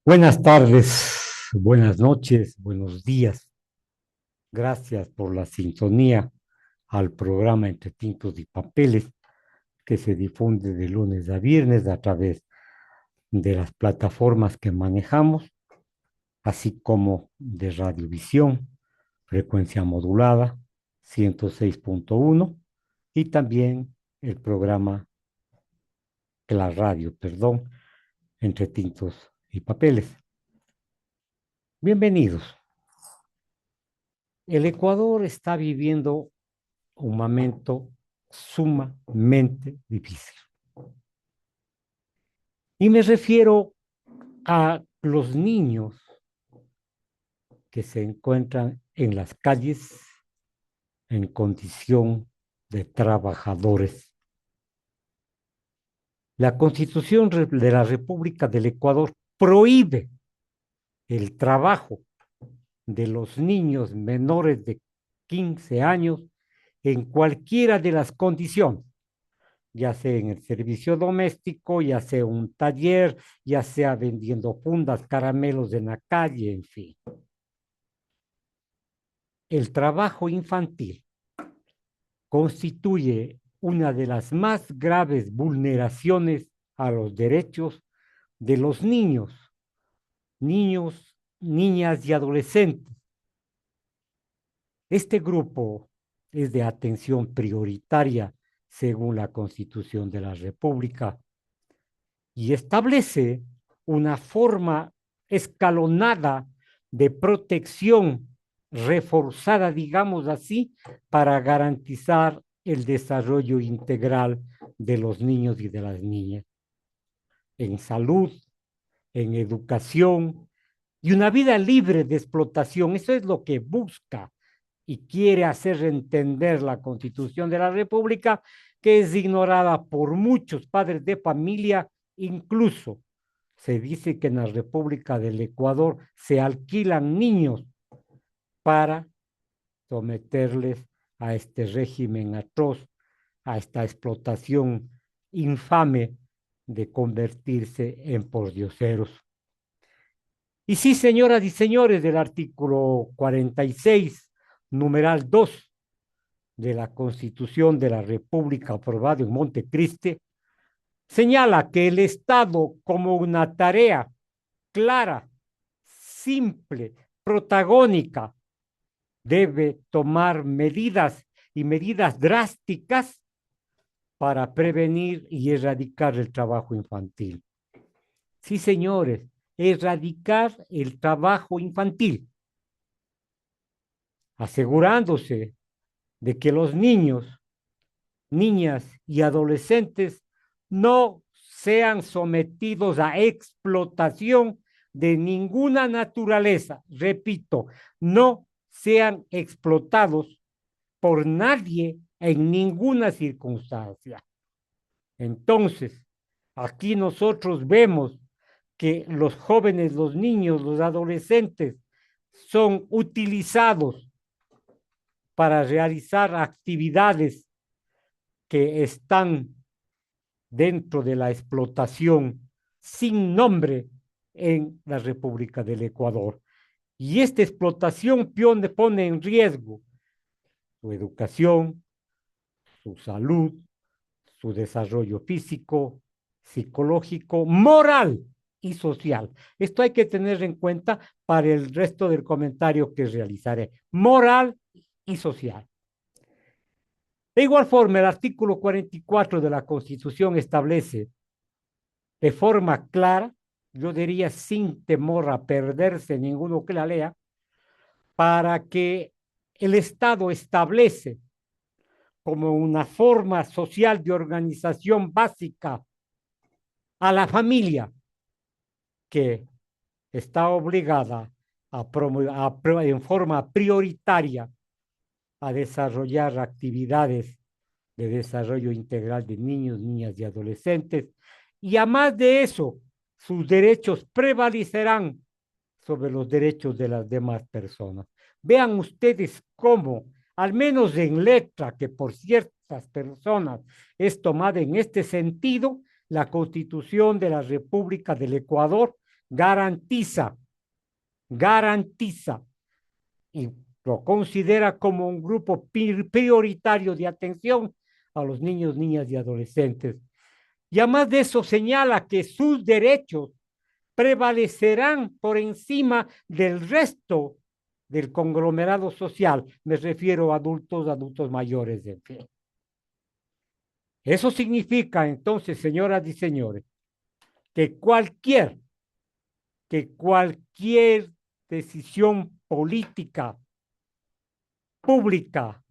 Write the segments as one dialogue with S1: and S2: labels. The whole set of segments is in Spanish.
S1: Buenas tardes, buenas noches, buenos días. Gracias por la sintonía al programa Entre Tintos y Papeles que se difunde de lunes a viernes a través de las plataformas que manejamos, así como de Radiovisión, frecuencia modulada 106.1 y también el programa, la radio, perdón, Entre Tintos y Papeles. Bienvenidos. El Ecuador está viviendo un momento sumamente difícil. Y me refiero a los niños que se encuentran en las calles en condición de trabajadores. La Constitución de la República del Ecuador prohíbe el trabajo de los niños menores de 15 años en cualquiera de las condiciones, ya sea en el servicio doméstico, ya sea un taller, ya sea vendiendo fundas, caramelos en la calle, en fin. El trabajo infantil constituye una de las más graves vulneraciones a los derechos de los niños, niñas y adolescentes. Este grupo es de atención prioritaria según la Constitución de la República y establece una forma escalonada de protección reforzada, digamos así, para garantizar el desarrollo integral de los niños y de las niñas en salud, en educación y una vida libre de explotación. Eso es lo que busca y quiere hacer entender la Constitución de la República, que es ignorada por muchos padres de familia. Incluso se dice que en la República del Ecuador se alquilan niños para someterles a este régimen atroz, a esta explotación infame de convertirse en pordioseros. Y sí, señoras y señores, del artículo 46, numeral 2 de la Constitución de la República aprobada en Montecristi, señala que el Estado, como una tarea clara, simple, protagónica, debe tomar medidas y medidas drásticas para prevenir y erradicar el trabajo infantil. Sí, señores, erradicar el trabajo infantil, asegurándose de que los niños, niñas y adolescentes no sean sometidos a explotación de ninguna naturaleza. Repito, no sean explotados por nadie en ninguna circunstancia. Entonces, aquí nosotros vemos que los jóvenes, los niños, los adolescentes son utilizados para realizar actividades que están dentro de la explotación sin nombre en la República del Ecuador. Y esta explotación pone en riesgo su educación, su salud, su desarrollo físico, psicológico, moral y social. Esto hay que tener en cuenta para el resto del comentario que realizaré. Moral y social. De igual forma, el artículo 44 de la Constitución establece de forma clara, yo diría sin temor a perderse ninguno que la lea, para que el Estado establece como una forma social de organización básica a la familia que está obligada en forma prioritaria a desarrollar actividades de desarrollo integral de niños, niñas y adolescentes. Y además de eso, sus derechos prevalecerán sobre los derechos de las demás personas. Vean ustedes cómo, al menos en letra, que por ciertas personas es tomada en este sentido, la Constitución de la República del Ecuador garantiza, y lo considera como un grupo prioritario de atención a los niños, niñas y adolescentes. Y además de eso señala que sus derechos prevalecerán por encima del resto del conglomerado social. Me refiero a adultos, adultos mayores, en fin. Eso significa entonces, señoras y señores, que cualquier decisión política, pública,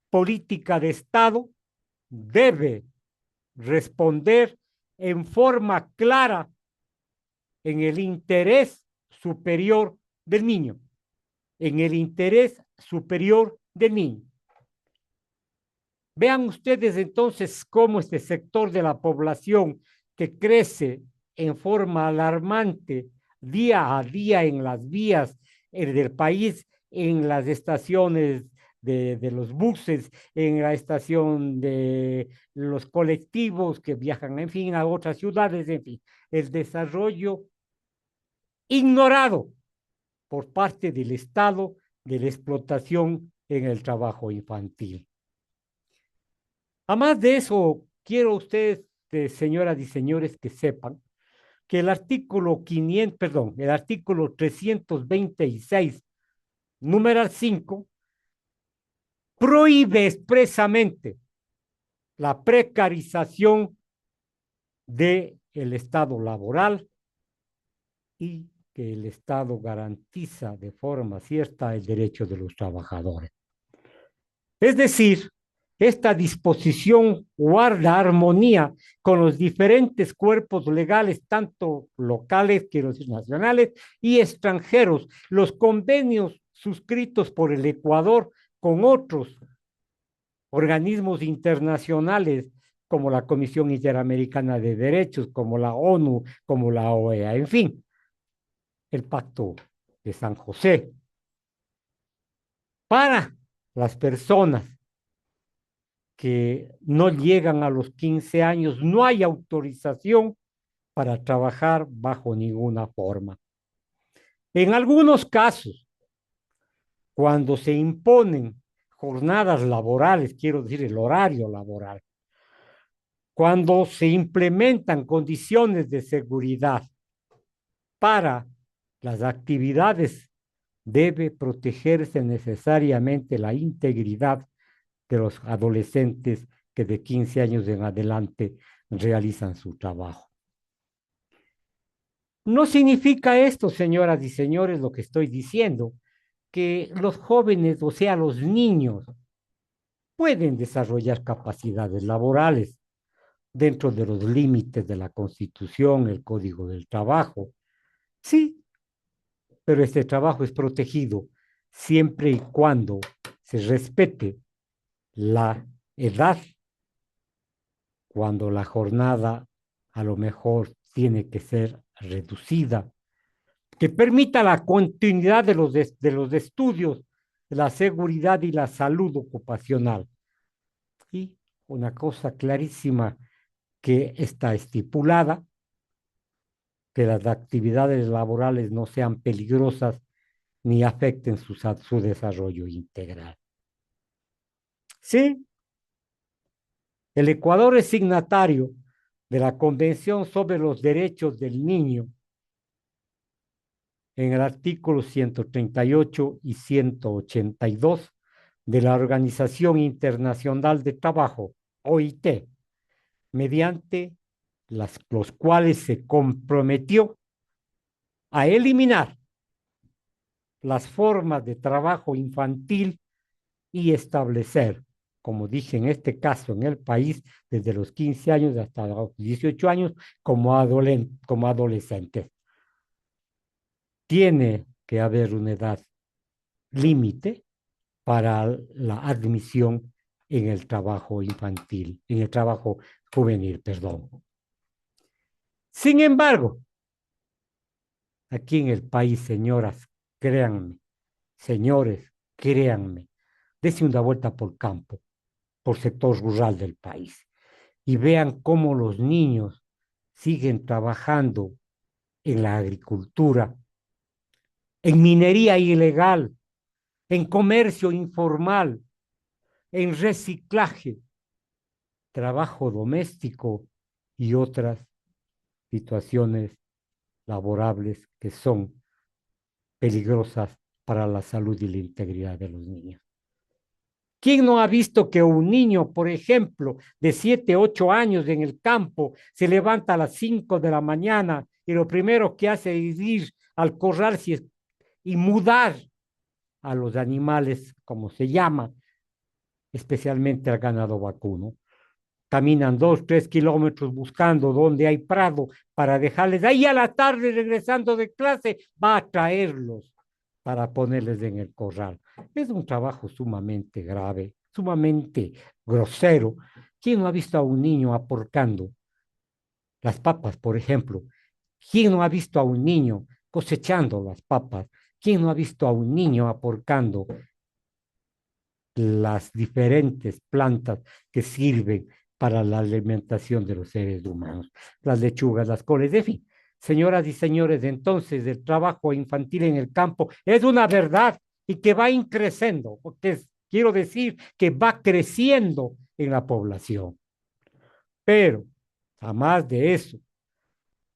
S1: política de Estado, debe responder en forma clara en el interés superior del niño, en el interés superior del niño. Vean ustedes entonces cómo este sector de la población que crece en forma alarmante día a día en las vías del país, en las estaciones de los buses, en la estación de los colectivos que viajan, en fin, a otras ciudades, en fin, el desarrollo ignorado por parte del Estado de la explotación en el trabajo infantil. Además de eso, quiero ustedes, señoras y señores, que sepan que el artículo 500, perdón, el artículo 326, número 5, prohíbe expresamente la precarización del estado laboral y que el Estado garantiza de forma cierta el derecho de los trabajadores. Es decir, esta disposición guarda armonía con los diferentes cuerpos legales, tanto locales, quiero decir nacionales, y extranjeros, los convenios suscritos por el Ecuador con otros organismos internacionales como la Comisión Interamericana de Derechos, como la ONU, como la OEA, en fin, el Pacto de San José. Para las personas que no llegan a los 15 años, no hay autorización para trabajar bajo ninguna forma. En algunos casos, cuando se imponen jornadas laborales, quiero decir el horario laboral, cuando se implementan condiciones de seguridad para las actividades, debe protegerse necesariamente la integridad de los adolescentes que de 15 años en adelante realizan su trabajo. No significa esto, señoras y señores, lo que estoy diciendo, que los jóvenes, o sea, los niños, pueden desarrollar capacidades laborales dentro de los límites de la Constitución, el Código del Trabajo. Sí, pero este trabajo es protegido siempre y cuando se respete la edad, cuando la jornada a lo mejor tiene que ser reducida, que permita la continuidad de los estudios, la seguridad y la salud ocupacional. Y una cosa clarísima que está estipulada, que las actividades laborales no sean peligrosas ni afecten su desarrollo integral. Sí, el Ecuador es signatario de la Convención sobre los Derechos del Niño en el artículo 138 y 182 de la Organización Internacional de Trabajo, OIT, mediante los cuales se comprometió a eliminar las formas de trabajo infantil y establecer, como dije en este caso en el país, desde los 15 años hasta los 18 años como adolescentes. Tiene que haber una edad límite para la admisión en el trabajo infantil, en el trabajo juvenil, perdón. Sin embargo, aquí en el país, señoras, créanme, señores, créanme, dense una vuelta por campo, por sector rural del país, y vean cómo los niños siguen trabajando en la agricultura, en minería ilegal, en comercio informal, en reciclaje, trabajo doméstico y otras situaciones laborables que son peligrosas para la salud y la integridad de los niños. ¿Quién no ha visto que un niño, por ejemplo, de 7, 8 años en el campo, se levanta a las 5 de la mañana y lo primero que hace es ir al corral y mudar a los animales, como se llama, especialmente al ganado vacuno? Caminan 2, 3 kilómetros buscando dónde hay prado para dejarles ahí a la tarde regresando de clase, va a traerlos para ponerles en el corral. Es un trabajo sumamente grave, sumamente grosero. ¿Quién no ha visto a un niño aporcando las papas, por ejemplo? ¿Quién no ha visto a un niño cosechando las papas? ¿Quién no ha visto a un niño aporcando las diferentes plantas que sirven para la alimentación de los seres humanos? Las lechugas, las coles, en fin. Señoras y señores, entonces el trabajo infantil en el campo es una verdad y que va increciendo, porque quiero decir que va creciendo en la población. Pero, a más de eso,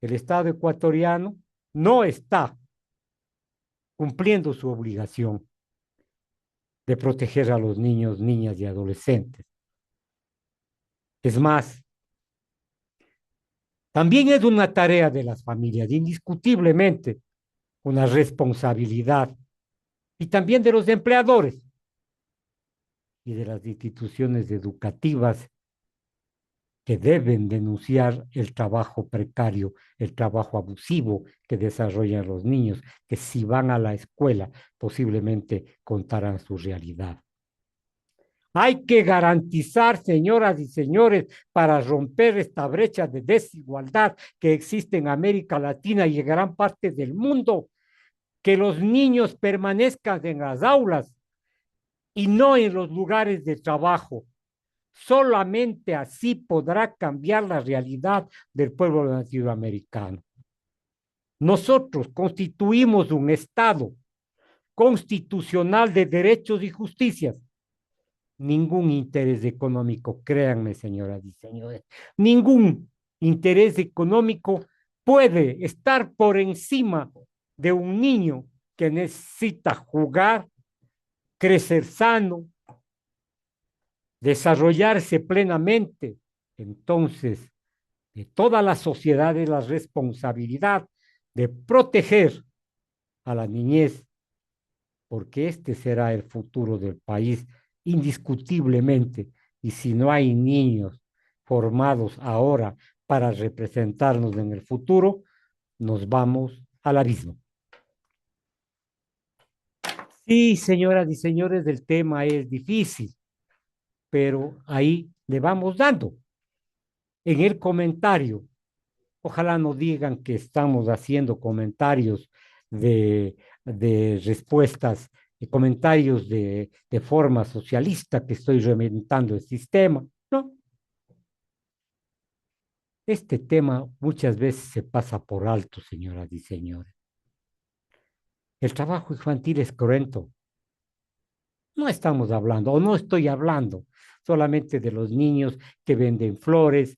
S1: el Estado ecuatoriano no está cumpliendo su obligación de proteger a los niños, niñas y adolescentes. Es más, también es una tarea de las familias, indiscutiblemente una responsabilidad, y también de los empleadores y de las instituciones educativas que deben denunciar el trabajo precario, el trabajo abusivo que desarrollan los niños, que si van a la escuela posiblemente contarán su realidad. Hay que garantizar, señoras y señores, para romper esta brecha de desigualdad que existe en América Latina y en gran parte del mundo, que los niños permanezcan en las aulas y no en los lugares de trabajo. Solamente así podrá cambiar la realidad del pueblo latinoamericano. Nosotros constituimos un Estado constitucional de derechos y justicias. Ningún interés económico, créanme, señoras y señores, ningún interés económico puede estar por encima de un niño que necesita jugar, crecer sano, desarrollarse plenamente. Entonces, de toda la sociedad es la responsabilidad de proteger a la niñez, porque este será el futuro del país indiscutiblemente. Y si no hay niños formados ahora para representarnos en el futuro, nos vamos al abismo. Sí, señoras y señores, el tema es difícil, pero ahí le vamos dando. En el comentario, ojalá no digan que estamos haciendo comentarios de respuestas, comentarios de forma socialista, que estoy reventando el sistema. No, este tema muchas veces se pasa por alto, señoras y señores. El trabajo infantil es cruento. No estamos hablando, o no estoy hablando solamente de los niños que venden flores,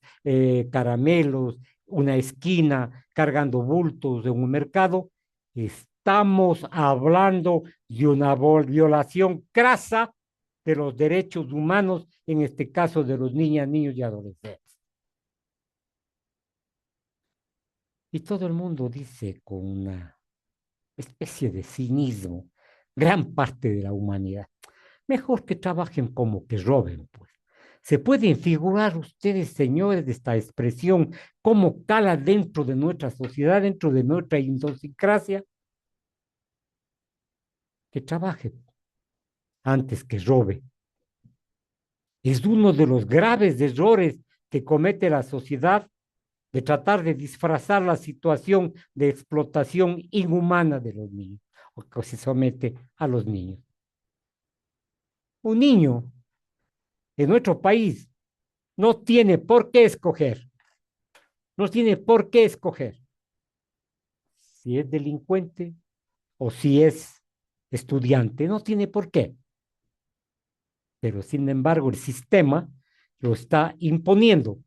S1: caramelos, una esquina, cargando bultos de un mercado. Estamos hablando de una violación crasa de los derechos humanos, en este caso de los niñas, niños y adolescentes. Y todo el mundo dice con una especie de cinismo, gran parte de la humanidad, mejor que trabajen como que roben, pues. ¿Se pueden figurar ustedes, señores, de esta expresión, cómo cala dentro de nuestra sociedad, dentro de nuestra idiosincrasia? Que trabaje antes que robe. Es uno de los graves errores que comete la sociedad, de tratar de disfrazar la situación de explotación inhumana de los niños, o que se somete a los niños. Un niño en nuestro país no tiene por qué escoger, no tiene por qué escoger. si es delincuente o si es estudiante, no tiene por qué. Pero sin embargo, el sistema lo está imponiendo.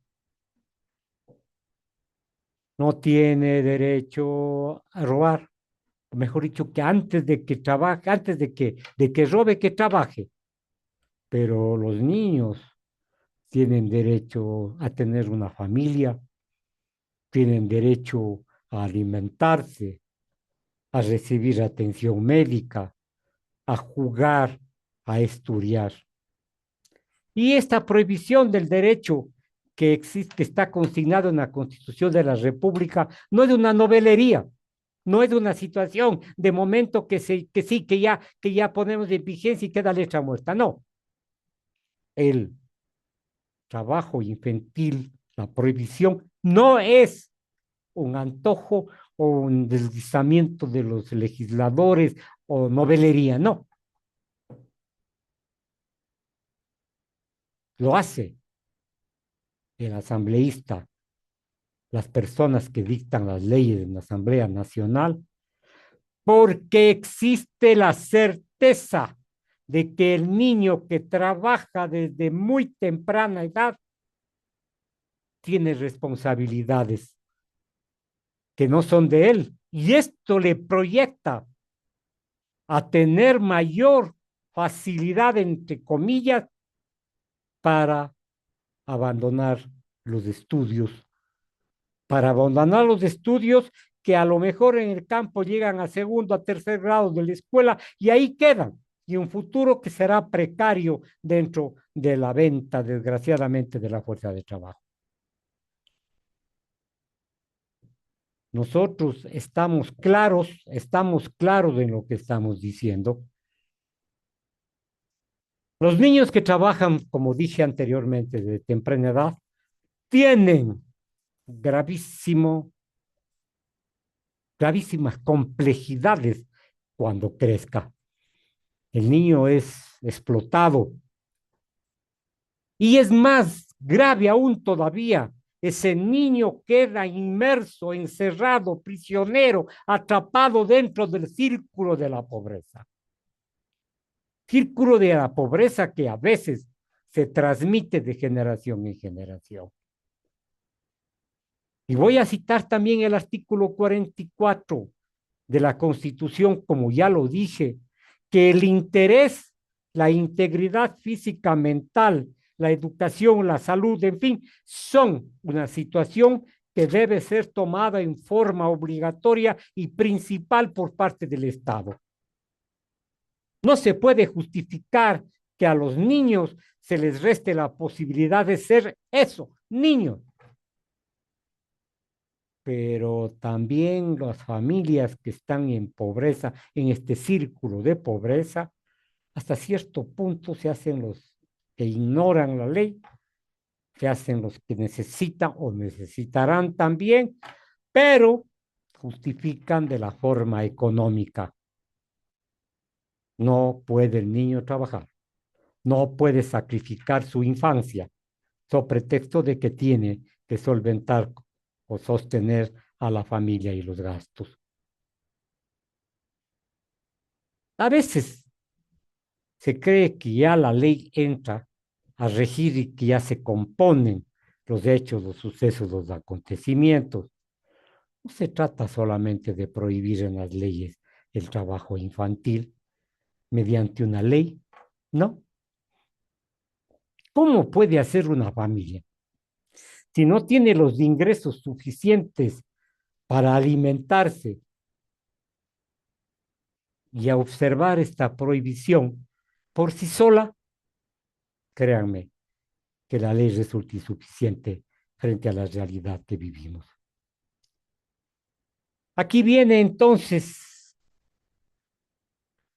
S1: No tiene derecho a robar, mejor dicho, que antes de que trabaje, antes de que robe, que trabaje. Pero los niños tienen derecho a tener una familia, tienen derecho a alimentarse, a recibir atención médica, a jugar, a estudiar. Y esta prohibición del derecho que existe, que está consignado en la Constitución de la República, no es de una novelería, no es de una situación de momento que sí, que ya ponemos de vigencia y queda letra muerta. No, el trabajo infantil, la prohibición, no es un antojo o un deslizamiento de los legisladores o novelería, no, lo hace el asambleísta, las personas que dictan las leyes en la Asamblea Nacional, porque existe la certeza de que el niño que trabaja desde muy temprana edad tiene responsabilidades que no son de él. Y esto le proyecta a tener mayor facilidad, entre comillas, para abandonar los estudios, que a lo mejor en el campo llegan a segundo, a tercer grado de la escuela y ahí quedan. Y un futuro que será precario dentro de la venta, desgraciadamente, de la fuerza de trabajo. Nosotros estamos claros en lo que estamos diciendo. Los niños que trabajan, como dije anteriormente, de temprana edad, tienen gravísimo, gravísimas complejidades cuando crezca. El niño es explotado. Y es más grave aún todavía, ese niño queda inmerso, encerrado, prisionero, atrapado dentro del círculo de la pobreza. Círculo de la pobreza que a veces se transmite de generación en generación. Y voy a citar también el artículo 44 de la Constitución, como ya lo dije, que el interés, la integridad física, mental, la educación, la salud, en fin, son una situación que debe ser tomada en forma obligatoria y principal por parte del Estado. No se puede justificar que a los niños se les reste la posibilidad de ser eso, niños. Pero también las familias que están en pobreza, en este círculo de pobreza, hasta cierto punto se hacen los que ignoran la ley, se hacen los que necesitan o necesitarán también, pero justifican de la forma económica. No puede el niño trabajar, no puede sacrificar su infancia, so pretexto de que tiene que solventar o sostener a la familia y los gastos. A veces se cree que ya la ley entra a regir y que ya se componen los hechos, los sucesos, los acontecimientos. No se trata solamente de prohibir en las leyes el trabajo infantil mediante una ley, ¿no? ¿Cómo puede hacer una familia si no tiene los ingresos suficientes para alimentarse y a observar esta prohibición por sí sola? Créanme que la ley resulta insuficiente frente a la realidad que vivimos. Aquí viene entonces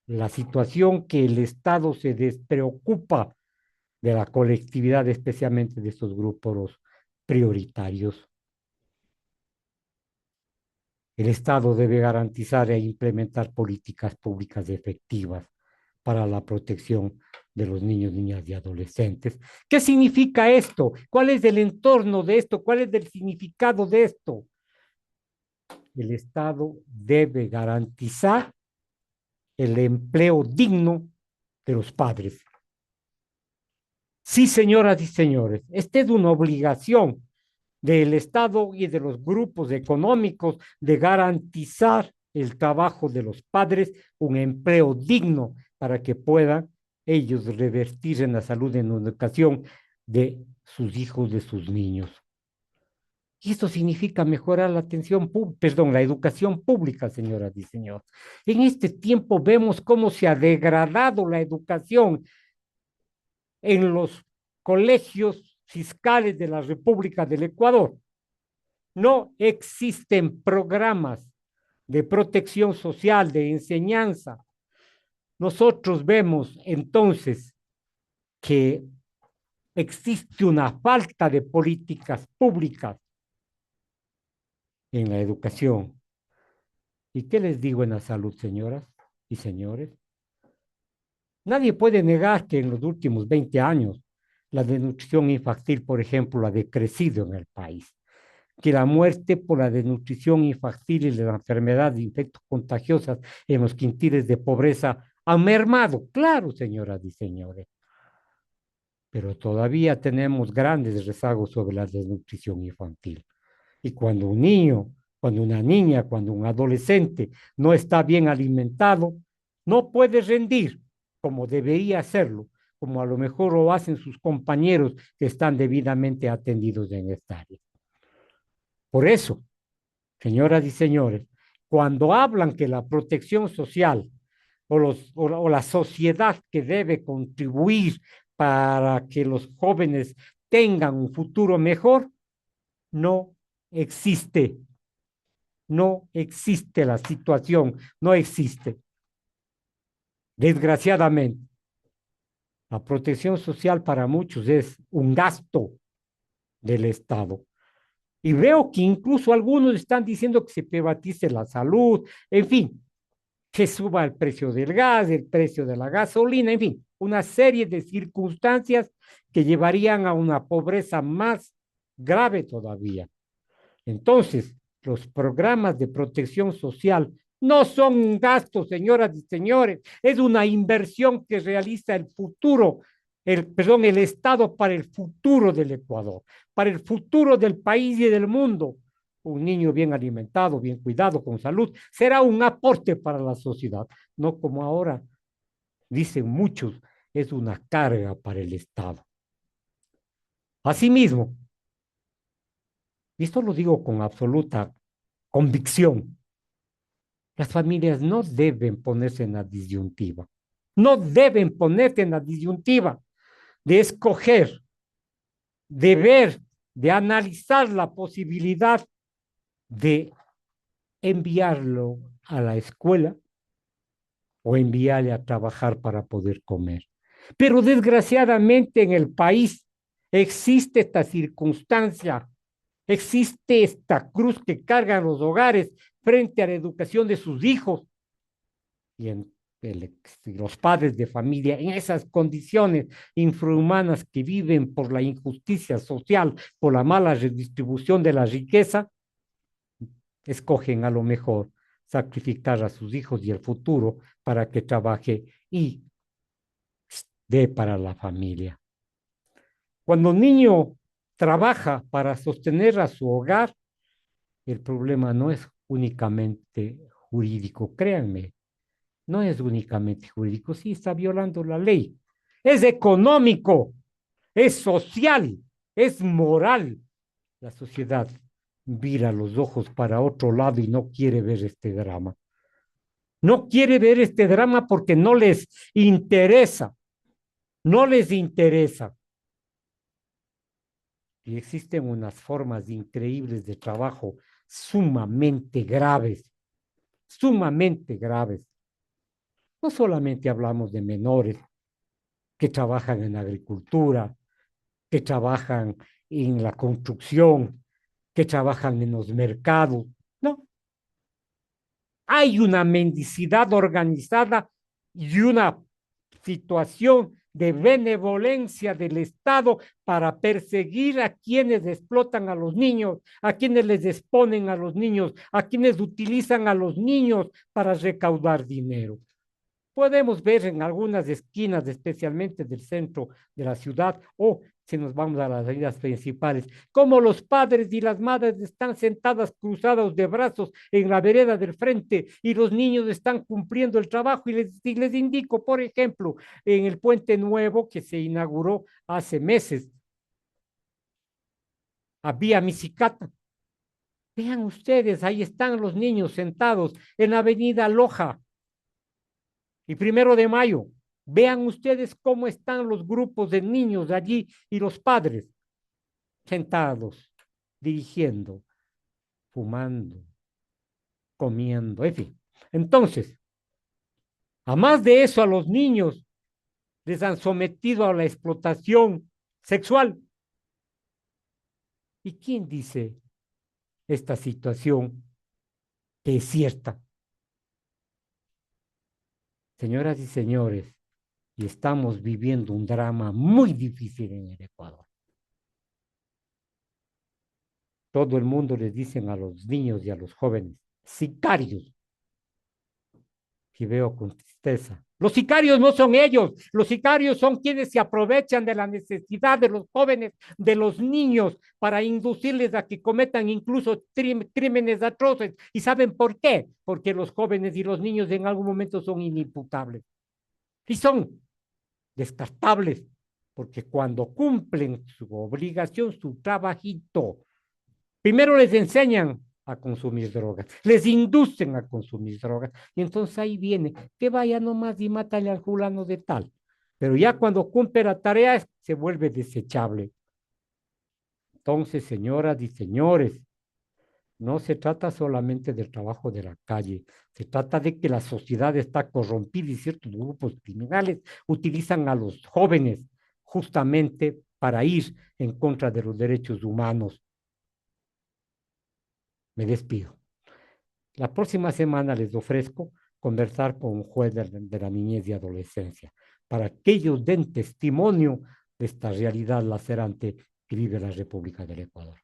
S1: la situación que el Estado se despreocupa de la colectividad, especialmente de estos grupos prioritarios. El Estado debe garantizar e implementar políticas públicas efectivas para la protección de los niños, niñas y adolescentes. ¿Qué significa esto? ¿Cuál es el entorno de esto? ¿Cuál es el significado de esto? el Estado debe garantizar el empleo digno de los padres. Sí, señoras y señores, esta es una obligación del Estado y de los grupos económicos de garantizar el trabajo de los padres, un empleo digno para que puedan ellos revertir en la salud, en la educación de sus hijos, de sus niños. Y esto significa mejorar la atención, perdón, la educación pública, señoras y señores. En este tiempo vemos cómo se ha degradado la educación en los colegios fiscales de la República del Ecuador. No existen programas de protección social, de enseñanza. Nosotros vemos entonces que existe una falta de políticas públicas en la educación. ¿Y qué les digo en la salud, señoras y señores? Nadie puede negar que en los últimos 20 años la desnutrición infantil, por ejemplo, ha decrecido en el país, que la muerte por la desnutrición infantil y la enfermedad de infectos contagiosas en los quintiles de pobreza han mermado, claro, señoras y señores, pero todavía tenemos grandes rezagos sobre la desnutrición infantil. Y cuando un niño, cuando una niña, cuando un adolescente no está bien alimentado, no puede rendir como debería hacerlo, como a lo mejor lo hacen sus compañeros que están debidamente atendidos en esta área. Por eso, señoras y señores, cuando hablan que la protección social o la sociedad que debe contribuir para que los jóvenes tengan un futuro mejor, no existe. No existe la situación, no existe. Desgraciadamente, la protección social para muchos es un gasto del Estado. Y veo que incluso algunos están diciendo que se privatice la salud, en fin, que suba el precio del gas, el precio de la gasolina, en fin, una serie de circunstancias que llevarían a una pobreza más grave todavía. Entonces, los programas de protección social no son un gasto, señoras y señores, es una inversión que realiza el futuro, el Estado para el futuro del Ecuador, para el futuro del país y del mundo. Un niño bien alimentado, bien cuidado, con salud, será un aporte para la sociedad, no como ahora dicen muchos, es una carga para el Estado. Asimismo, y esto lo digo con absoluta convicción, las familias no deben ponerse en la disyuntiva, no deben ponerse en la disyuntiva de escoger, de ver, de analizar la posibilidad de enviarlo a la escuela o enviarle a trabajar para poder comer. Pero desgraciadamente en el país existe esta circunstancia, existe esta cruz que cargan los hogares frente a la educación de sus hijos y en los padres de familia en esas condiciones infrahumanas que viven por la injusticia social, por la mala redistribución de la riqueza, escogen a lo mejor sacrificar a sus hijos y el futuro para que trabaje y dé para la familia. Cuando un niño trabaja para sostener a su hogar, el problema no es únicamente jurídico, créanme, no es únicamente jurídico, sí está violando la ley, es económico, es social, es moral. La sociedad vira los ojos para otro lado y no quiere ver este drama. No quiere ver este drama porque no les interesa, no les interesa. Y existen unas formas increíbles de trabajo sumamente graves, sumamente graves. No solamente hablamos de menores que trabajan en la agricultura, que trabajan en la construcción, que trabajan en los mercados. No, hay una mendicidad organizada y una situación de benevolencia del Estado para perseguir a quienes explotan a los niños, a quienes les exponen a los niños, a quienes utilizan a los niños para recaudar dinero. Podemos ver en algunas esquinas, especialmente del centro de la ciudad, o si nos vamos a las avenidas principales, como los padres y las madres están sentadas cruzados de brazos en la vereda del frente y los niños están cumpliendo el trabajo. Y les indico, por ejemplo, en el Puente Nuevo que se inauguró hace meses, había Misicata. Vean ustedes, ahí están los niños sentados en la avenida Loja y 1 de Mayo. Vean ustedes cómo están los grupos de niños allí y los padres sentados, dirigiendo, fumando, comiendo, en fin. Entonces, a más de eso, a los niños les han sometido a la explotación sexual. ¿Y quién dice esta situación que es cierta? Señoras y señores, y estamos viviendo un drama muy difícil en el Ecuador. Todo el mundo les dicen a los niños y a los jóvenes, sicarios, que veo con tristeza. Los sicarios no son ellos, los sicarios son quienes se aprovechan de la necesidad de los jóvenes, de los niños, para inducirles a que cometan incluso crímenes atroces. ¿Y saben por qué? Porque los jóvenes y los niños en algún momento son inimputables. Y son descartables, porque cuando cumplen su obligación, su trabajito, primero les enseñan a consumir drogas, les inducen a consumir drogas, y entonces ahí viene, que vaya nomás y mátale al fulano de tal. Pero ya cuando cumple la tarea, se vuelve desechable. Entonces, señoras y señores, no se trata solamente del trabajo de la calle, se trata de que la sociedad está corrompida y ciertos grupos criminales utilizan a los jóvenes justamente para ir en contra de los derechos humanos. Me despido. La próxima semana les ofrezco conversar con un juez de la niñez y adolescencia para que ellos den testimonio de esta realidad lacerante que vive la República del Ecuador.